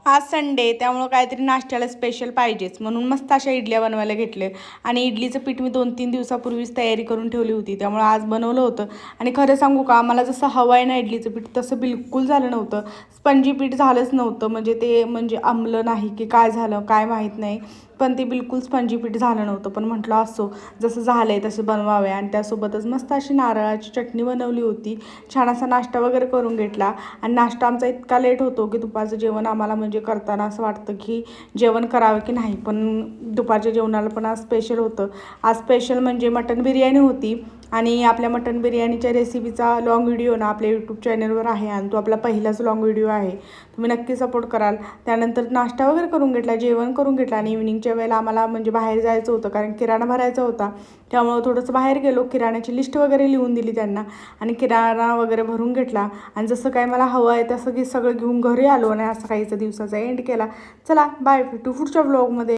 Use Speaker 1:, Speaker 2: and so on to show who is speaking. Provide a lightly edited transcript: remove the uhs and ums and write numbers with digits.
Speaker 1: आज संडे त्यामुळं काहीतरी नाश्त्याला स्पेशल पाहिजेच म्हणून मस्त अशा इडल्या बनवायला घेतले. आणि इडलीचं पीठ मी 2-3 दिवसापूर्वीच तयारी करून ठेवली होती, त्यामुळे आज बनवलं होतं. आणि खरं सांगू का, मला जसं हवं आहे ना इडलीचं पीठ तसं बिलकुल झालं नव्हतं. स्पंजी पीठ झालंच नव्हतं, म्हणजे आंबलं नाही की काय झालं काय माहीत नाही, पण ते बिलकुल स्पंजी पीठ झालं नव्हतं. पण म्हटलं असो, जसं झालं आहे तसं बनवावे. आणि त्यासोबतच मस्त अशी नारळाची चटणी बनवली होती. छान असा नाश्ता वगैरे करून घेतला. आणि नाश्ता आमचा इतका लेट होतो की दुपारचं जेवण आम्हाला करताना असं वाटतं की जेवण करावं की नाही. पण दुपारच्या जेवणाला पण आज स्पेशल होतं. आज स्पेशल म्हणजे मटण बिर्याणी होती. आणि आपल्या मटण बिर्याणीच्या रेसिपीचा लाँग व्हिडिओ ना आपल्या यूट्यूब चॅनलवर आहे, आणि तो आपला पहिलाच लाँग व्हिडिओ आहे. तुम्ही नक्की सपोर्ट कराल. त्यानंतर नाश्ता वगैरे करून घेतला, जेवण करून घेतला. आणि इव्हिनिंगच्या वेळेला आम्हाला बाहेर जायचं होतं, कारण किराणा भरायचा होता. त्यामुळं थोडंसं बाहेर गेलो, किराण्याची लिस्ट वगैरे लिहून दिली त्यांना, आणि किराणा वगैरे भरून घेतला. आणि जसं काय मला हवं आहे तसं की सगळं घेऊन घरी आलो, आणि असं काहीचा दिवसाचा एंड केला. चला बाय, भेटू पुढच्या व्लॉगमध्ये.